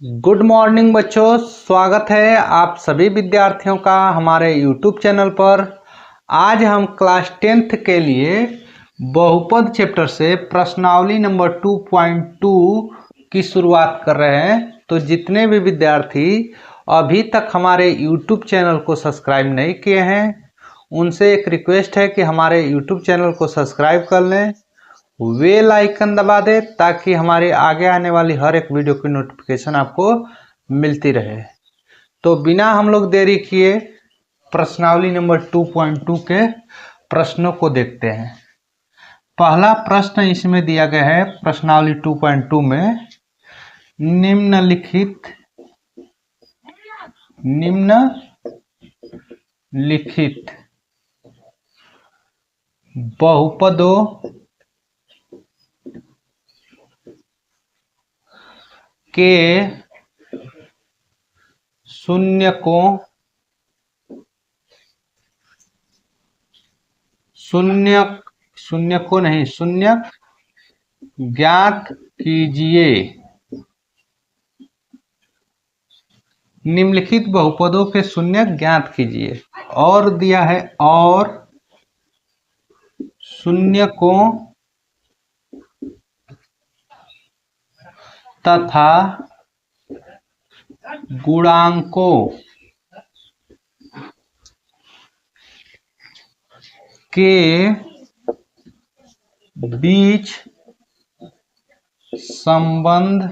Good morning बच्चों, स्वागत है आप सभी विद्यार्थियों का हमारे यूट्यूब चैनल पर। आज हम क्लास 10th के लिए बहुपद चैप्टर से प्रश्नावली नंबर 2.2 की शुरुआत कर रहे हैं। तो जितने भी विद्यार्थी अभी तक हमारे यूट्यूब चैनल को सब्सक्राइब नहीं किए हैं, उनसे एक रिक्वेस्ट है कि हमारे यूट्यूब चैनल को सब्सक्राइब कर लें, बेल आइकन दबा दे ताकि हमारे आगे आने वाली हर एक वीडियो की नोटिफिकेशन आपको मिलती रहे। तो बिना हम लोग देरी किए प्रश्नावली नंबर 2.2 के प्रश्नों को देखते हैं। पहला प्रश्न इसमें दिया गया है प्रश्नावली 2.2 में, निम्नलिखित बहुपदों के शून्यकों ज्ञात कीजिए। निम्नलिखित बहुपदों के शून्यक ज्ञात कीजिए। और दिया है और शून्यकों तथा गुणांकों के बीच संबंध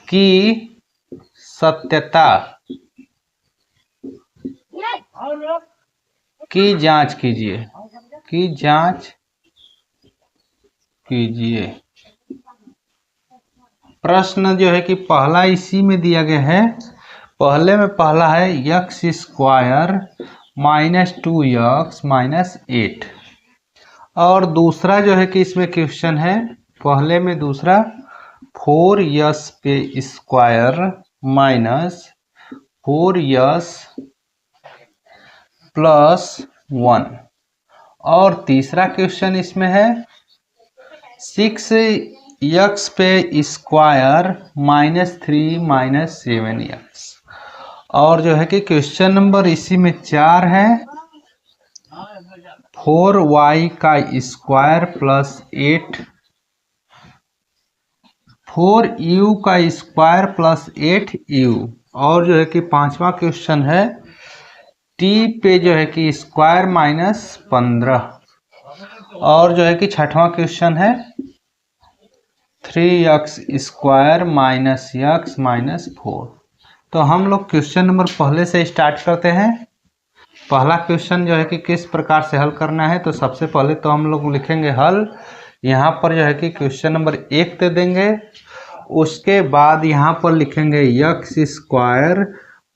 की सत्यता की जांच कीजिए। प्रश्न जो है कि पहला इसी में दिया गया है। पहला है x square minus 2x minus 8, और दूसरा जो है कि इसमें क्वेश्चन है पहले में दूसरा 4s पे स्क्वायर माइनस 4s प्लस 1, और तीसरा क्वेश्चन इसमें है 6x पे स्क्वायर माइनस 3 माइनस 7x, और जो है कि क्वेश्चन नंबर इसी में 4 है 4y का स्क्वायर प्लस 8, 4u का स्क्वायर प्लस 8u, और जो है कि पांचवा क्वेश्चन है t पे जो है कि स्क्वायर माइनस 15, और जो है कि छठवां क्वेश्चन है 3x square minus x minus 4। तो हम लोग क्वेश्चन नंबर पहले से स्टार्ट करते हैं। पहला क्वेश्चन जो है कि किस प्रकार से हल करना है, तो सबसे पहले तो हम लोग लिखेंगे हल। यहाँ पर जो है कि क्वेश्चन नंबर 1 दे देंगे, उसके बाद यहाँ पर लिखेंगे x square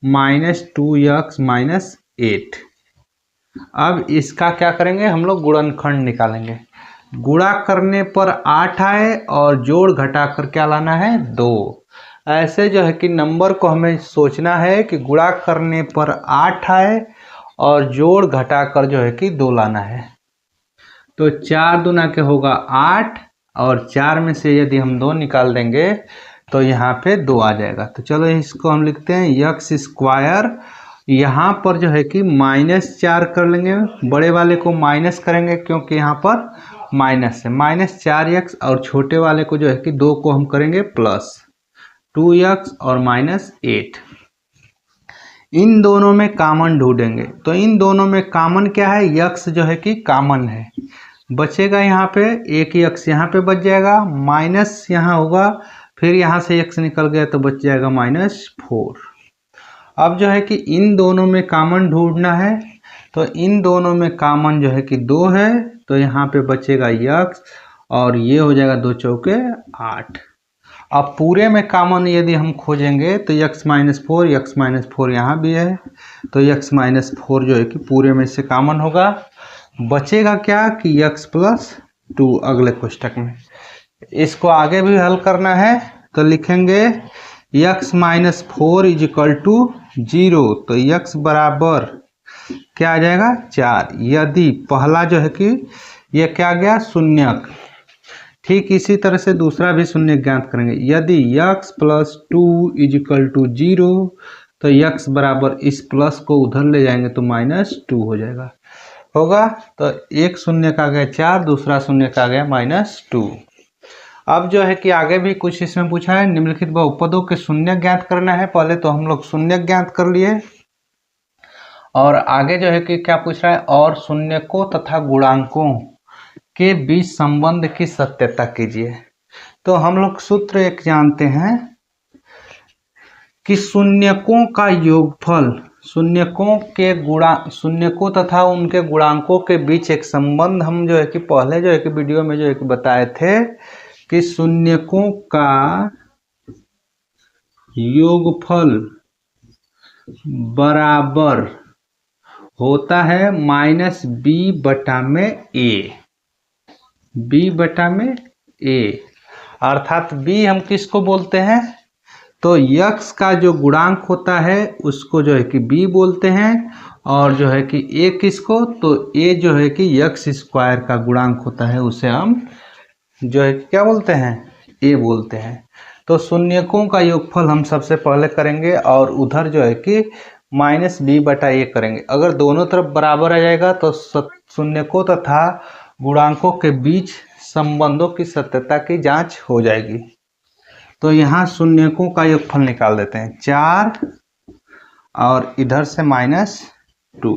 minus 2x minus 8। अब इसका क्या करेंगे, हम लोग गुणनखंड निकालेंगे। गुणा करने पर 8 आए और जोड़ घटा कर क्या लाना है 2। ऐसे जो है कि नंबर को हमें सोचना है कि गुणा करने पर 8 आए और जोड़ घटा कर जो है कि 2 लाना है। तो 4 दूना के होगा 8, और 4 में से यदि हम 2 निकाल देंगे तो यहाँ पे 2 आ जाएगा। तो चलो इसको हम लिखते हैं x स्क्वायर, यहाँ पर जो है कि माइनस 4 कर लेंगे, बड़े वाले को माइनस करेंगे क्योंकि यहाँ पर माइनस है, माइनस 4x, और छोटे वाले को जो है कि 2 को हम करेंगे प्लस 2x और माइनस 8। इन दोनों में कॉमन ढूंढेंगे, तो इन दोनों में कॉमन क्या है, x जो है कि कॉमन है, बचेगा यहाँ पे एक x यहाँ पे बच जाएगा, माइनस यहाँ होगा, फिर यहाँ से x निकल गया तो बच जाएगा माइनस 4। अब जो है कि इन दोनों में कॉमन ढूंढना है, तो इन दोनों में कॉमन जो है कि 2 है, तो यहाँ पे बचेगा x, और ये हो जाएगा 2 चौके 8। अब पूरे में कॉमन यदि हम खोजेंगे तो x माइनस 4 यहाँ भी है, तो x माइनस 4 जो है कि पूरे में से कॉमन होगा। बचेगा क्या कि x प्लस 2 अगले कोष्टक में। इसको आगे भी हल करना है, तो लिखेंगे x minus 4 is equal to 0, तो x बराबर क्या आ जाएगा 4। यदि पहला जो है कि ये क्या गया शून्यक, ठीक इसी तरह से दूसरा भी शून्य ज्ञात करेंगे। यदि x प्लस 2 इजिकल टू 0 तो x बराबर इस प्लस को उधर ले जाएंगे तो -2 हो जाएगा होगा। तो एक शून्य का आ गया 4, दूसरा शून्य का आ गया -2। अब जो है कि आगे भी कुछ इसमें पूछा है, निम्नलिखित बहुपदों के शून्य ज्ञात करना है। पहले तो हम लोग शून्य ज्ञात कर लिए और आगे जो है कि क्या पूछ रहा है, और शून्यकों तथा गुणांकों के बीच संबंध की सत्यता कीजिए। तो हम लोग सूत्र एक जानते हैं कि शून्यकों का योगफल, शून्यकों तथा उनके गुणांकों के बीच एक संबंध हम जो है कि पहले जो है कि वीडियो में जो है कि बताए थे कि शून्यकों का योगफल बराबर होता है b बटा में a, अर्थात b हम किसको बोलते हैं, तो x का जो गुणांक होता है उसको जो है कि b बोलते हैं, और जो है कि a किसको, तो a जो है कि x स्क्वायर का गुणांक होता है उसे हम जो है कि क्या बोलते हैं, a बोलते हैं। तो शून्यकों का योगफल हम सबसे पहले करेंगे और उधर जो है कि -b बटा a करेंगे। अगर दोनों तरफ बराबर आ जाएगा तो शून्यकों तथा गुणांकों के बीच संबंधों की सत्यता की जांच हो जाएगी। तो यहाँ शून्यकों का योगफल निकाल देते हैं 4 और इधर से -2।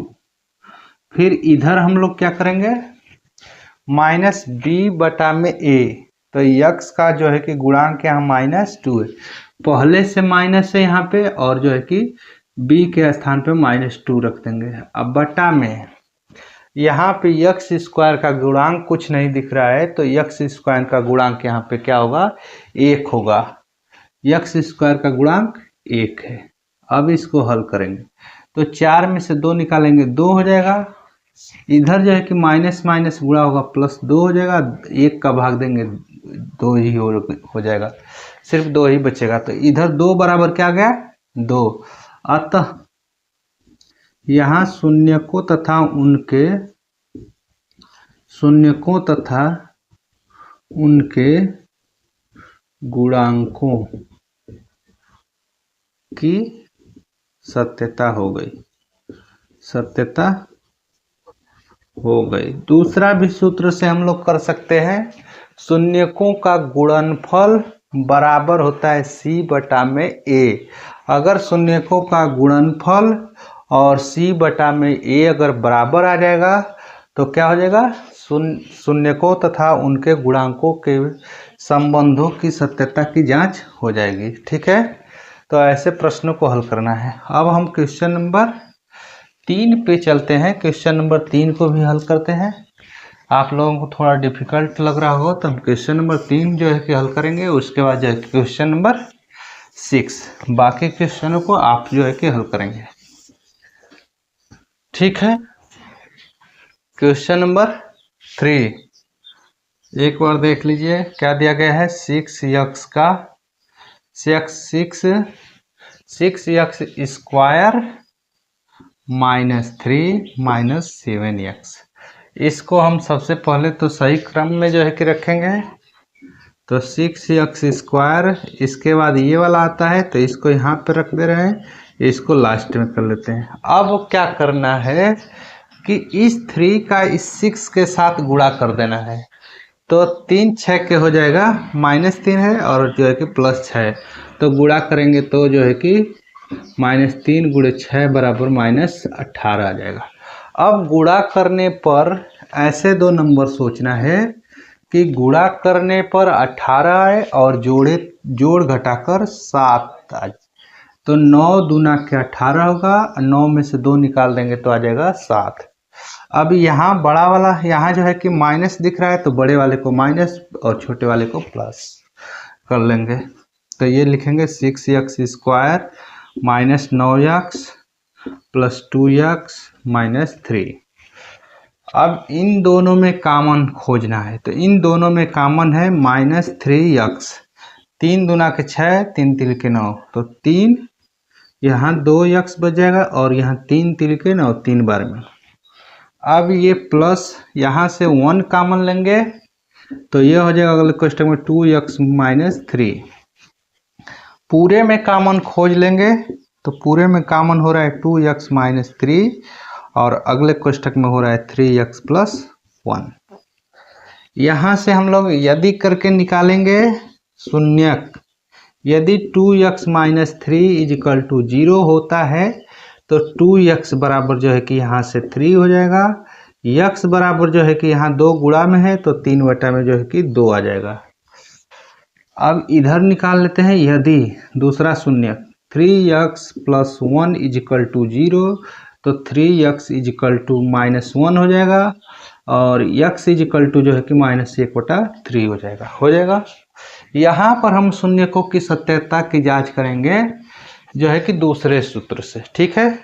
फिर इधर हम लोग क्या करेंगे, -b बटा में a, तो x का जो है कि गुणांक यहाँ -2 है, पहले से माइनस है यहाँ पे, और जो है कि b के स्थान पे -2 रख देंगे। अब बटा में यहाँ पे x स्क्वायर का गुणांक कुछ नहीं दिख रहा है, तो x स्क्वायर का गुणांक यहाँ पे क्या होगा, 1 होगा। x स्क्वायर का गुणांक 1 है। अब इसको हल करेंगे तो 4 में से 2 निकालेंगे 2 हो जाएगा, इधर जो है कि माइनस माइनस गुणा होगा +2 हो जाएगा, 1 का भाग देंगे 2 ही हो जाएगा, सिर्फ 2 ही बचेगा। तो इधर 2 बराबर क्या आ गया 2, अतः यहाँ शून्यकों तथा उनके गुणांकों की सत्यता हो गई। दूसरा भी सूत्र से हम लोग कर सकते हैं, शून्यकों का गुणनफल बराबर होता है c बटा में a। अगर शून्यकों का गुणनफल और c बटा में a अगर बराबर आ जाएगा तो क्या हो जाएगा, शून्यकों तथा उनके गुणांकों के संबंधों की सत्यता की जांच हो जाएगी। ठीक है, तो ऐसे प्रश्नों को हल करना है। अब हम क्वेश्चन नंबर 3 पे चलते हैं। क्वेश्चन नंबर 3 को भी हल करते हैं। आप लोगों को थोड़ा डिफिकल्ट लग रहा हो तो हम क्वेश्चन नंबर 3 जो है कि हल करेंगे, उसके बाद जो है क्वेश्चन नंबर 6, बाकी क्वेश्चनों को आप जो है कि हल करेंगे। ठीक है, क्वेश्चन नंबर 3 एक बार देख लीजिए क्या दिया गया है, 6x स्क्वायर -3 -7x। इसको हम सबसे पहले तो सही क्रम में जो है कि रखेंगे। तो 6x स्क्वायर, इसके बाद ये वाला आता है तो इसको यहाँ पे रख दे रहे हैं, इसको लास्ट में कर लेते हैं। अब क्या करना है कि इस 3 का इस 6 के साथ गुणा कर देना है। तो 3 6 के हो जाएगा, -3 है और जो है कि +6, तो गुणा करेंगे तो जो है कि -3 × 6 बराबर -18 आ जाएगा। अब गुणा करने पर ऐसे 2 नंबर सोचना है कि गुणा करने पर 18 आए और जोड़ घटाकर 7 आ जाए। तो 9 दूना के 18 होगा, 9 में से 2 निकाल देंगे तो आ जाएगा 7। अब यहाँ बड़ा वाला यहाँ जो है कि माइनस दिख रहा है, तो बड़े वाले को माइनस और छोटे वाले को प्लस कर लेंगे। तो ये लिखेंगे 6x स्क्वायर -9x + 2x -3। अब इन दोनों में कॉमन खोजना है, तो इन दोनों में कॉमन है -3x, 3 दूना के 6, 3 तिल के 9, तो 3 यहाँ 2x बच जाएगा और यहाँ 3 तिल के 9, 3 बार में। अब ये प्लस यहाँ से 1 कॉमन लेंगे तो ये हो जाएगा अगले क्वेश्चन में 2x माइनस 3। पूरे में कॉमन खोज लेंगे तो पूरे में कॉमन हो रहा है 2x माइनस 3 और अगले क्वेश्चन में हो रहा है 3x प्लस 1। यहाँ से हम लोग यदि करके निकालेंगे शून्यक, यदि 2x माइनस 3 इजिकल टू 0 होता है तो 2x बराबर जो है कि यहाँ से 3 हो जाएगा, x बराबर जो है कि यहाँ 2 गुणा में है तो 3 बटा में जो है कि 2 आ जाएगा। अब इधर निकाल लेते हैं यदि दूसरा शून्यक 3x प्लस 1 इजिकल टू 0 तो 3x इजिकल टू माइनस 1 हो जाएगा और x इजिकल टू जो है कि माइनस 1/3 हो जाएगा। यहाँ पर हम शून्यकों की सत्यता की जांच करेंगे जो है कि दूसरे सूत्र से। ठीक है,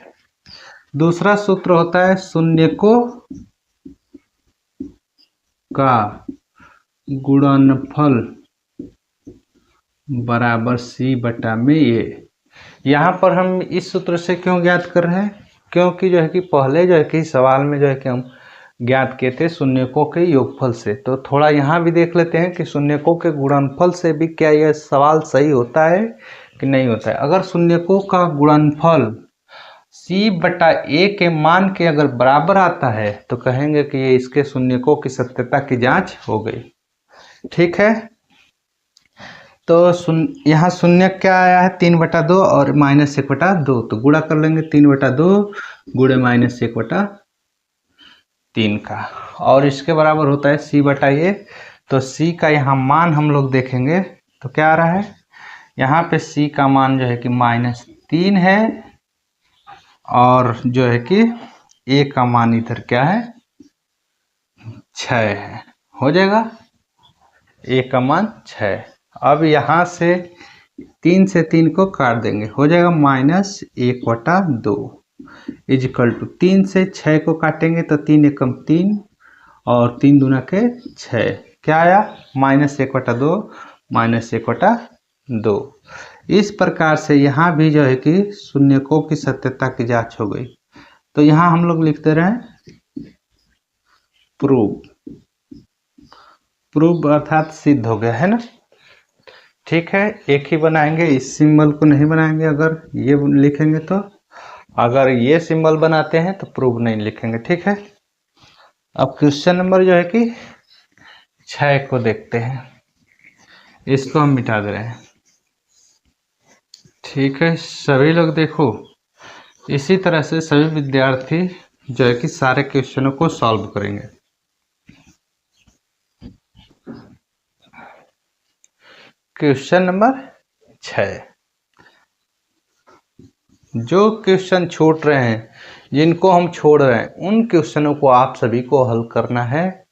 दूसरा सूत्र होता है शून्यकों का गुणनफल बराबर c बटा में a। यहाँ पर हम इस सूत्र से क्यों ज्ञात कर रहे हैं, क्योंकि जो है कि पहले जो है कि सवाल में जो है कि हम ज्ञात किए थे शून्यकों के योगफल से, तो थोड़ा यहाँ भी देख लेते हैं कि शून्यकों के गुणनफल से भी क्या यह सवाल सही होता है कि नहीं होता है। अगर शून्यकों का गुणनफल c बटा a के मान के अगर बराबर आता है तो कहेंगे कि ये इसके शून्यकों की सत्यता की जांच हो गई। ठीक है, तो यहाँ शून्य क्या आया है 3/2 और माइनस 1/2, तो गुणा कर लेंगे 3/2 गुणे माइनस 1/3 का, और इसके बराबर होता है c बटा a। तो c का यहाँ मान हम लोग देखेंगे तो क्या आ रहा है, यहाँ पे c का मान जो है कि -3 है और जो है कि a का मान इधर क्या है 6 है, हो जाएगा a का मान 6। अब यहाँ से 3 से 3 को काट देंगे, हो जाएगा -1/2 इजिकल टू 3 से 6 को काटेंगे तो 3 एकम 3 और 3 दूना के 6, क्या आया -1/2 -1/2। इस प्रकार से यहाँ भी जो है कि शून्यकों की सत्यता की जांच हो गई। तो यहाँ हम लोग लिखते रहे प्रूव अर्थात सिद्ध हो गया है ना। ठीक है, एक ही बनाएंगे, इस सिंबल को नहीं बनाएंगे अगर ये लिखेंगे तो, अगर ये सिंबल बनाते हैं तो प्रूव नहीं लिखेंगे। ठीक है, अब क्वेश्चन नंबर जो है कि 6 को देखते हैं, इसको हम मिटा दे रहे हैं। ठीक है, सभी लोग देखो, इसी तरह से सभी विद्यार्थी जो है कि सारे क्वेश्चनों को सॉल्व करेंगे। क्वेश्चन नंबर 6, जो क्वेश्चन छूट रहे हैं, जिनको हम छोड़ रहे हैं, उन क्वेश्चनों को आप सभी को हल करना है।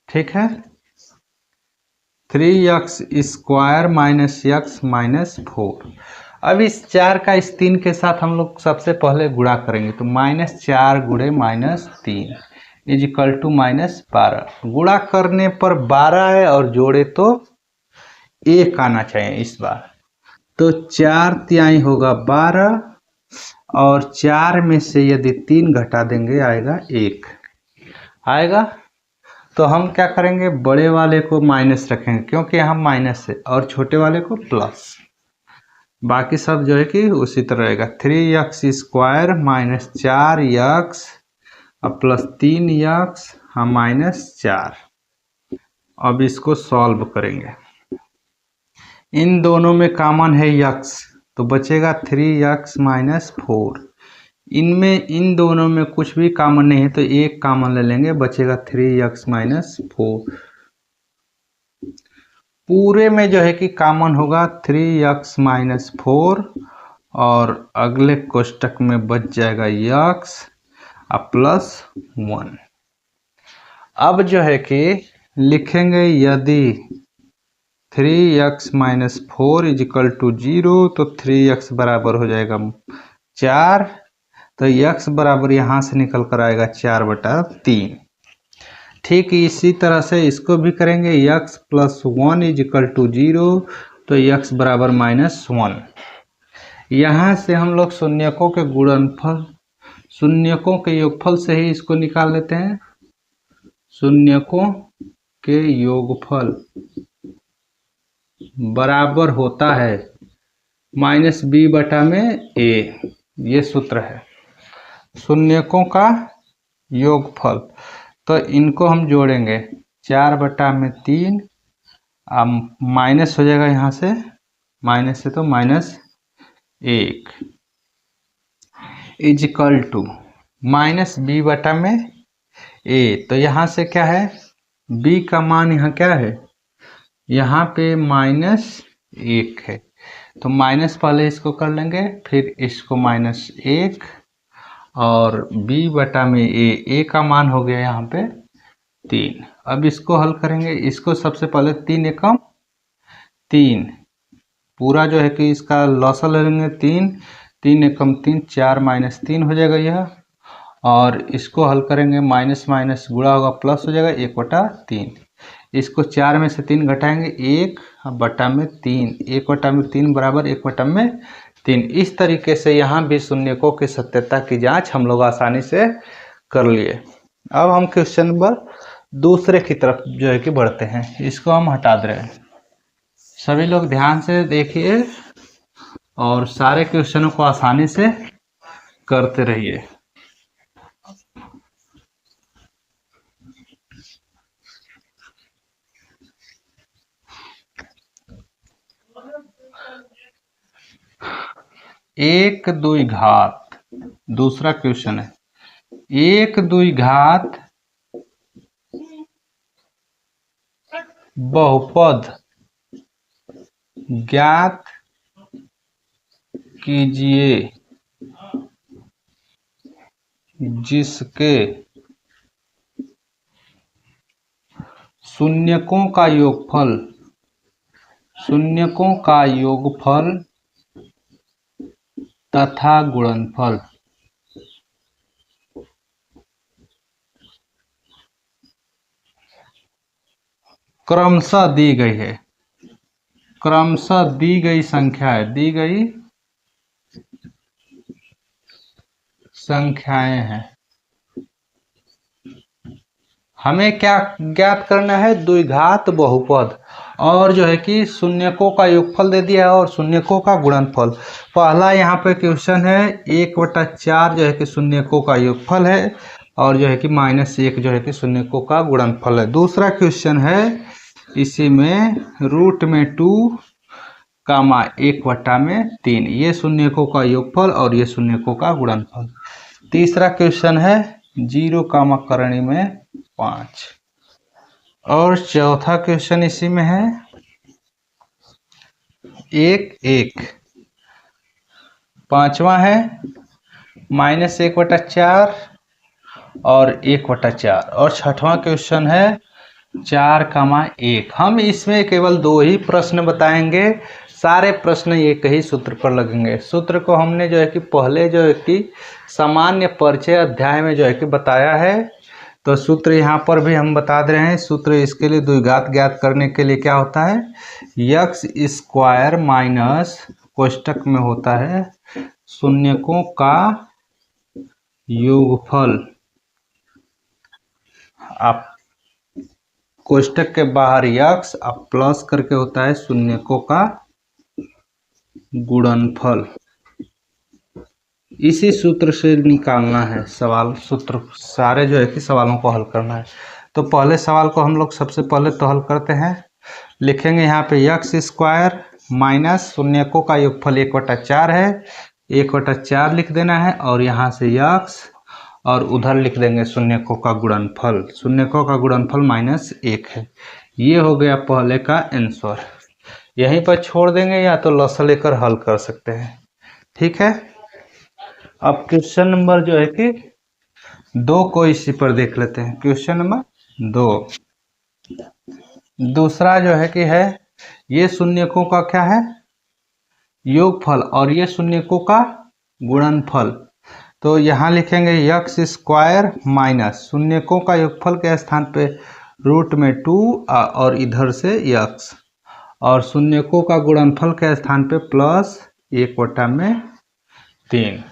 ठीक है, 3x square minus x minus 4। अब इस 4 का इस 3 के साथ हम लोग सबसे पहले गुणा करेंगे तो -4 गुणे -3 इजिकल टू -12। गुणा करने पर 12 है और जोड़े तो 1 आना चाहिए इस बार, तो 4 तिहाई होगा 12 और 4 में से यदि 3 घटा देंगे आएगा 1 आएगा। तो हम क्या करेंगे, बड़े वाले को माइनस रखेंगे क्योंकि यहाँ माइनस है और छोटे वाले को प्लस, बाकी सब जो है कि उसी तरह रहेगा। 3x स्क्वायर माइनस 4x और प्लस 3x -4। अब इसको सॉल्व करेंगे, इन दोनों में कॉमन है x तो बचेगा 3x माइनस 4। इनमें इन दोनों में कुछ भी कॉमन नहीं है तो एक कॉमन ले लेंगे, बचेगा 3x माइनस 4। पूरे में जो है कि कॉमन होगा 3x माइनस 4 और अगले कोष्टक में बच जाएगा x प्लस 1। अब जो है कि लिखेंगे यदि 3x माइनस 4 इजिकल टू 0 तो 3x बराबर हो जाएगा 4, तो x बराबर यहाँ से निकल कर आएगा 4/3। ठीक इसी तरह से इसको भी करेंगे, x प्लस 1 इजिकल टू 0 तो x बराबर -1। यहाँ से हम लोग शून्यकों के गुणनफल, शून्यकों के योगफल से ही इसको निकाल लेते हैं। शून्यकों के योगफल बराबर होता है माइनस बी बटा में ए। ये सूत्र है शून्यकों का योगफल। तो इनको हम जोड़ेंगे 4/3, अब माइनस हो जाएगा यहाँ से, माइनस से तो -1 इजिकल टू माइनस बी बटा में ए। तो यहाँ से क्या है, b का मान यहाँ क्या है, यहाँ पे -1 है, तो माइनस पहले इसको कर लेंगे, फिर इसको -1 और b बटा में a का मान हो गया यहाँ पे 3। अब इसको हल करेंगे, इसको सबसे पहले 3 एकम 3 पूरा जो है कि इसका लॉसल ले लेंगे, 3 एकम 3 4 -3 हो जाएगा यह, और इसको हल करेंगे माइनस माइनस गुणा होगा प्लस हो जाएगा 1/3। इसको 4 में से 3 घटाएंगे 1/3, 1/3 बराबर 1/3। इस तरीके से यहाँ भी शून्यकों की सत्यता की जांच हम लोग आसानी से कर लिए। अब हम क्वेश्चन नंबर दूसरे की तरफ जो है कि बढ़ते हैं, इसको हम हटा दे रहे हैं। सभी लोग ध्यान से देखिए और सारे क्वेश्चनों को आसानी से करते रहिए। एक दुई घात, दूसरा क्वेश्चन है, एक दुई घात बहुपद ज्ञात कीजिए जिसके शून्यकों का योगफल तथा गुणनफल क्रमशः दी गई है। क्रमशः दी गई संख्या है, दी गई संख्याएं हैं। हमें क्या ज्ञात करना है, द्विघात बहुपद और जो है कि शून्यकों का योगफल दे दिया है और शून्यकों का गुणनफल। पहला यहाँ पे क्वेश्चन है 1/4 जो है कि शून्यकों का योगफल है और जो है कि -1 जो है कि शून्यकों का गुणनफल है। दूसरा क्वेश्चन है इसी में √2 कामा 1/3, ये शून्यकों का योगफल और ये शून्यकों का गुणनफल। तीसरा क्वेश्चन है 0 कामा करणी में 5 और चौथा क्वेश्चन इसी में है 1 पांचवा है -1/4 और 1/4 और छठवां क्वेश्चन है 4,1। हम इसमें केवल 2 ही प्रश्न बताएंगे, सारे प्रश्न एक ही सूत्र पर लगेंगे। सूत्र को हमने जो है कि पहले जो है कि सामान्य परिचय अध्याय में जो है कि बताया है, तो सूत्र यहाँ पर भी हम बता दे रहे हैं। सूत्र इसके लिए द्विघात ज्ञात करने के लिए क्या होता है, x² माइनस कोष्टक में होता है शून्यकों का योगफल, आप कोष्टक के बाहर x अब प्लस करके होता है शून्यकों का गुणनफल। इसी सूत्र से निकालना है सवाल, सूत्र सारे जो है कि सवालों को हल करना है। तो पहले सवाल को हम लोग सबसे पहले तो हल करते हैं। लिखेंगे यहाँ पे x² माइनस शून्यकों का योगफल 1/4 है, 1/4 लिख देना है और यहाँ से x और उधर लिख देंगे शून्यकों का गुणनफल, शून्यकों का गुणनफल -1 है। ये हो गया पहले का आंसर। यहीं पर छोड़ देंगे या तो लॉस लेकर हल कर सकते हैं, ठीक है। अब क्वेश्चन नंबर जो है कि 2 को इसी पर देख लेते हैं। क्वेश्चन नंबर 2 दूसरा जो है कि है ये शून्यकों का क्या है, योगफल और ये शून्यकों का गुणनफल। तो यहाँ लिखेंगे x² माइनस शून्यकों का योगफल के स्थान पे √2 और इधर से x और शून्यकों का गुणनफल के स्थान पे प्लस 1/3।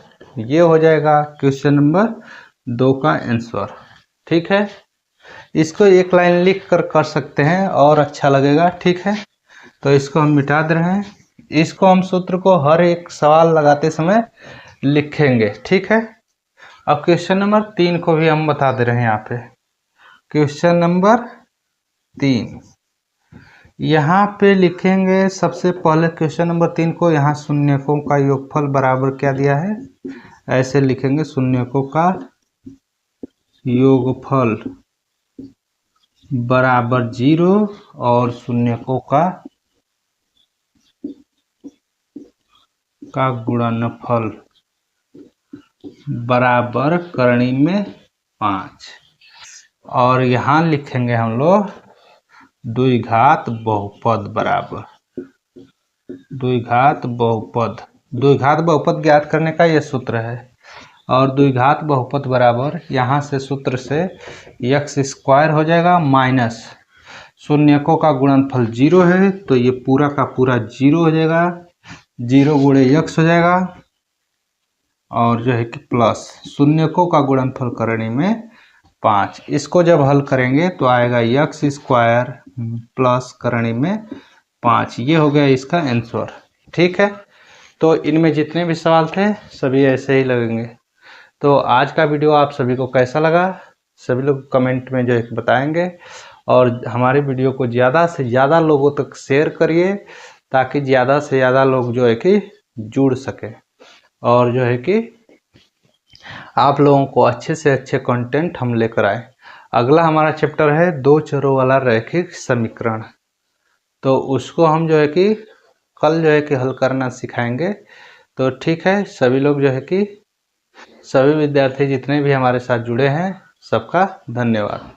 ये हो जाएगा क्वेश्चन नंबर 2 का आंसर, ठीक है। इसको एक लाइन लिख कर सकते हैं और अच्छा लगेगा, ठीक है। तो इसको हम मिटा दे रहे हैं। इसको हम सूत्र को हर एक सवाल लगाते समय लिखेंगे, ठीक है। अब क्वेश्चन नंबर 3 को भी हम बता दे रहे हैं यहाँ पे। क्वेश्चन नंबर 3 यहाँ पे लिखेंगे। सबसे पहले क्वेश्चन नंबर 3 को यहाँ शून्यकों का योगफल बराबर क्या दिया है, ऐसे लिखेंगे। शून्यकों का योगफल बराबर 0 और शून्यकों का गुणनफल बराबर करनी में 5। और यहाँ लिखेंगे हम लोग द्विघात बहुपद बराबर द्विघात बहुपद। द्विघात बहुपद ज्ञात करने का यह सूत्र है। और द्विघात बहुपद बराबर यहाँ से सूत्र से x स्क्वायर हो जाएगा माइनस शून्यकों का गुणनफल 0 है तो ये पूरा का पूरा 0 हो जाएगा, 0 गुणे x हो जाएगा। और जो है कि प्लस शून्यकों का गुणनफल करने में 5। इसको जब हल करेंगे तो आएगा x स्क्वायर प्लस करनी में 5। ये हो गया इसका आंसर, ठीक है। तो इनमें जितने भी सवाल थे सभी ऐसे ही लगेंगे। तो आज का वीडियो आप सभी को कैसा लगा, सभी लोग कमेंट में जो है बताएंगे। और हमारे वीडियो को ज़्यादा से ज़्यादा लोगों तक शेयर करिए ताकि ज़्यादा से ज़्यादा लोग जो है कि जुड़ सके और जो है कि आप लोगों को अच्छे से अच्छे कंटेंट हम लेकर आए। अगला हमारा चैप्टर है 2 चरों वाला रैखिक समीकरण। तो उसको हम जो है कि कल जो है कि हल करना सिखाएंगे। तो ठीक है, सभी लोग जो है कि सभी विद्यार्थी जितने भी हमारे साथ जुड़े हैं सबका धन्यवाद।